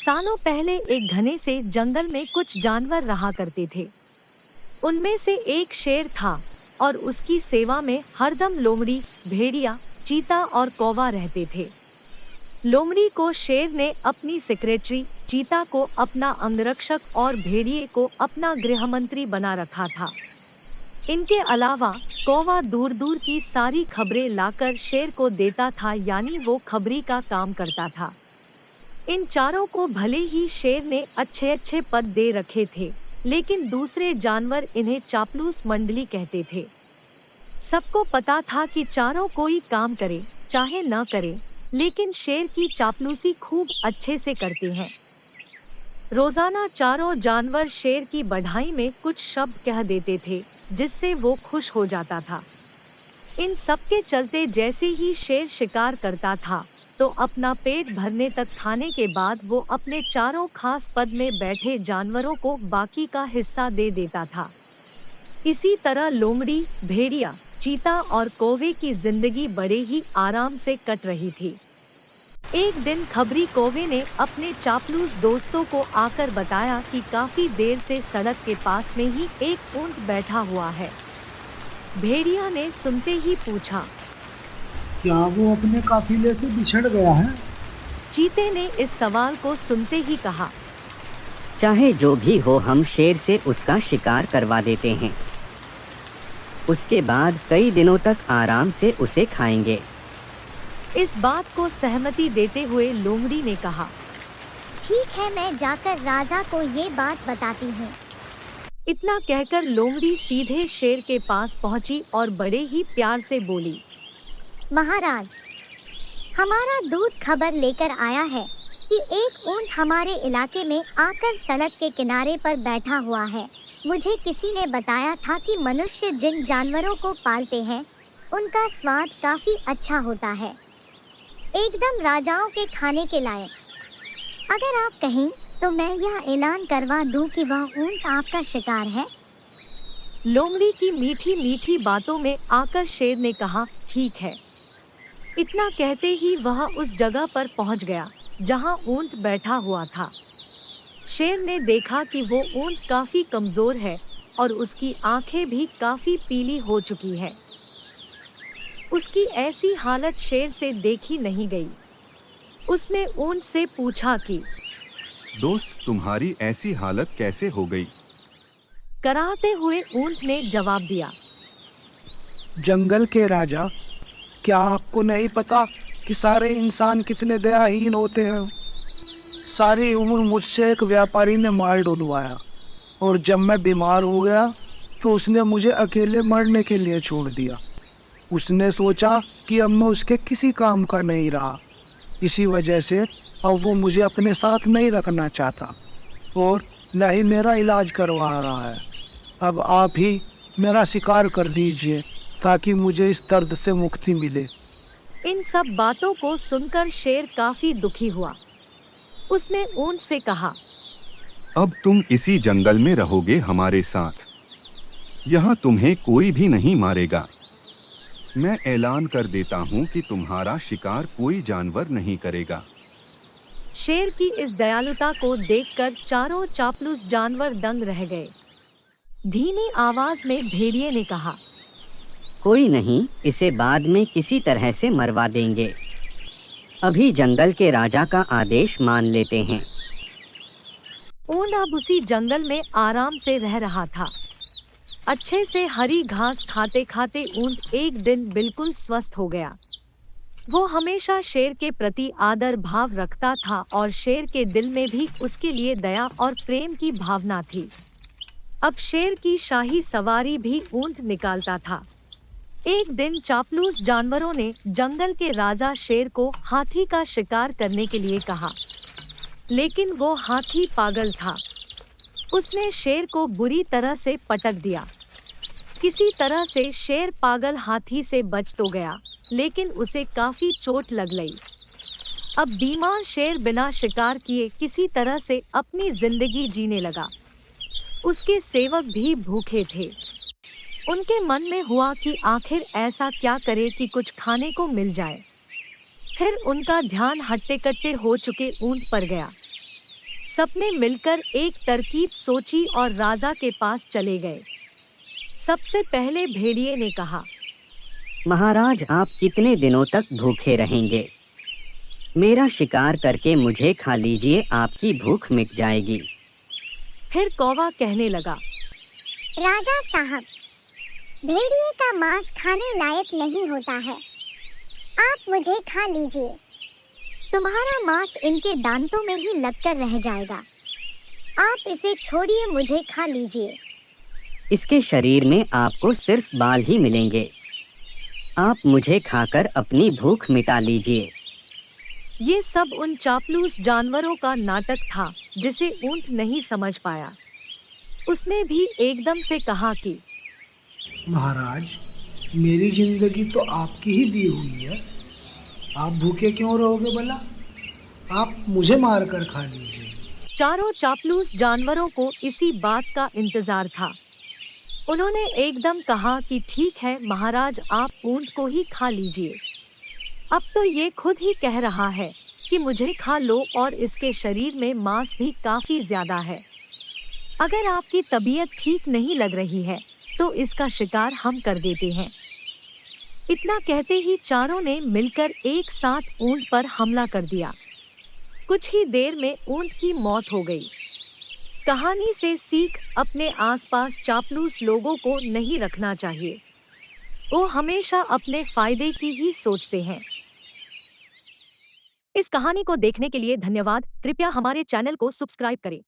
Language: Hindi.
सालों पहले एक घने से जंगल में कुछ जानवर रहा करते थे। उनमें से एक शेर था और उसकी सेवा में हरदम लोमड़ी, भेड़िया, चीता और कौवा रहते थे। लोमड़ी को शेर ने अपनी सेक्रेटरी, चीता को अपना अंगरक्षक और भेड़िए को अपना गृहमंत्री बना रखा था। इनके अलावा कौवा दूर दूर की सारी खबरें लाकर शेर को देता था, यानी वो खबरी का काम करता था। इन चारों को भले ही शेर ने अच्छे अच्छे पद दे रखे थे, लेकिन दूसरे जानवर इन्हें चापलूस मंडली कहते थे। सबको पता था कि चारों कोई काम करे चाहे न करे, लेकिन शेर की चापलूसी खूब अच्छे से करते हैं। रोजाना चारों जानवर शेर की बढ़ाई में कुछ शब्द कह देते थे, जिससे वो खुश हो जाता था। इन सब के चलते जैसे ही शेर शिकार करता था, तो अपना पेट भरने तक खाने के बाद वो अपने चारों खास पद में बैठे जानवरों को बाकी का हिस्सा दे देता था। इसी तरह लोमड़ी, भेड़िया, चीता और कौवे की जिंदगी बड़े ही आराम से कट रही थी। एक दिन खबरी कौवे ने अपने चापलूस दोस्तों को आकर बताया कि काफी देर से सड़क के पास में ही एक ऊंट बैठा हुआ है। भेड़िया ने सुनते ही पूछा, क्या वो अपने काफिले से बिछड़ गया है? चीते ने इस सवाल को सुनते ही कहा, चाहे जो भी हो, हम शेर से उसका शिकार करवा देते हैं। उसके बाद कई दिनों तक आराम से उसे खाएंगे। इस बात को सहमति देते हुए लोमड़ी ने कहा, ठीक है, मैं जाकर राजा को ये बात बताती हूँ। इतना कहकर लोमड़ी सीधे शेर के पास पहुंची और बड़े ही प्यार से बोली, महाराज, हमारा दूत खबर लेकर आया है कि एक ऊंट हमारे इलाके में आकर सड़क के किनारे पर बैठा हुआ है। मुझे किसी ने बताया था कि मनुष्य जिन जानवरों को पालते हैं, उनका स्वाद काफी अच्छा होता है, एकदम राजाओं के खाने के लायक। अगर आप कहें तो मैं यह ऐलान करवा दूं कि वह ऊंट आपका शिकार है। लोमड़ी की मीठी मीठी बातों में आकर शेर ने कहा, ठीक है। इतना कहते ही वह उस जगह पर पहुंच गया जहां ऊंट बैठा हुआ था। शेर ने देखा कि वो ऊंट काफी कमजोर है और उसकी आंखें भी काफी पीली हो चुकी है। उसकी ऐसी हालत शेर से देखी नहीं गई। उसने ऊंट से पूछा कि दोस्त, तुम्हारी ऐसी हालत कैसे हो गई? कराहते हुए ऊंट ने जवाब दिया, जंगल के राजा, क्या आपको नहीं पता कि सारे इंसान कितने दयाहीन होते हैं? सारी उम्र मुझसे एक व्यापारी ने माल डुलवाया और जब मैं बीमार हो गया तो उसने मुझे अकेले मरने के लिए छोड़ दिया। उसने सोचा कि अब मैं उसके किसी काम का नहीं रहा, इसी वजह से अब वो मुझे अपने साथ नहीं रखना चाहता और न ही मेरा इलाज करवा रहा है। अब आप ही मेरा शिकार कर दीजिए ताकि मुझे इस दर्द से मुक्ति मिले। इन सब बातों को सुनकर शेर काफी दुखी हुआ। उसने ऊंट से कहा, अब तुम इसी जंगल में रहोगे हमारे साथ। यहाँ तुम्हें कोई भी नहीं मारेगा। मैं ऐलान कर देता हूँ कि तुम्हारा शिकार कोई जानवर नहीं करेगा। शेर की इस दयालुता को देखकर चारों चापलूस जानवर दंग रह गए। धीमी आवाज में भेड़िए ने कहा, कोई नहीं, इसे बाद में किसी तरह से मरवा देंगे। अभी जंगल के राजा का आदेश मान लेते हैं। ऊंट अब उसी जंगल में आराम से रह रहा था। अच्छे से हरी घास खाते खाते ऊंट एक दिन बिल्कुल स्वस्थ हो गया। वो हमेशा शेर के प्रति आदर भाव रखता था और शेर के दिल में भी उसके लिए दया और प्रेम की भावना थी। अब शेर की शाही सवारी भी ऊंट निकालता था। एक दिन चापलूस जानवरों ने जंगल के राजा शेर को हाथी का शिकार करने के लिए कहा, लेकिन वो हाथी पागल था। उसने शेर को बुरी तरह से पटक दिया। किसी तरह से शेर पागल हाथी से बच तो गया, लेकिन उसे काफी चोट लग गई। अब बीमार शेर बिना शिकार किए किसी तरह से अपनी जिंदगी जीने लगा। उसके सेवक भी भूखे थे। उनके मन में हुआ कि आखिर ऐसा क्या करे कि कुछ खाने को मिल जाए। फिर उनका ध्यान हट्टे कट्टे हो चुके ऊंट पर गया। सबने मिलकर एक तरकीब सोची और राजा के पास चले गए। सबसे पहले भेड़िए ने कहा, महाराज, आप कितने दिनों तक भूखे रहेंगे? मेरा शिकार करके मुझे खा लीजिए, आपकी भूख मिट जाएगी। फिर कौवा कहने लगा, राजा साहब, भेड़िए का मांस खाने लायक नहीं होता है, आप मुझे खा लीजिए। तुम्हारा मांस इनके दांतों में ही लगकर रह जाएगा। आप इसे छोड़िए, मुझे खा लीजिए। इसके शरीर में आपको सिर्फ बाल ही मिलेंगे। आप मुझे खाकर अपनी भूख मिटा लीजिए। ये सब उन चापलूस जानवरों का नाटक था जिसे ऊंट नहीं समझ पाया। उसने भी एकदम से कहा कि महाराज, मेरी जिंदगी तो आपकी ही दी हुई है, आप भूखे क्यों रहोगे भला? आप मुझे मार कर खा लीजिए। चारों चापलूस जानवरों को इसी बात का इंतजार था। उन्होंने एकदम कहा कि ठीक है महाराज, आप ऊंट को ही खा लीजिए। अब तो ये खुद ही कह रहा है कि मुझे खा लो और इसके शरीर में मांस भी काफी ज्यादा है। अगर आपकी तबीयत ठीक नहीं लग रही है तो इसका शिकार हम कर देते हैं। इतना कहते ही चारों ने मिलकर एक साथ ऊंट पर हमला कर दिया। कुछ ही देर में ऊंट की मौत हो गई। कहानी से सीख, अपने आसपास चापलूस लोगों को नहीं रखना चाहिए। वो हमेशा अपने फायदे की ही सोचते हैं। इस कहानी को देखने के लिए धन्यवाद। कृपया हमारे चैनल को सब्सक्राइब करें।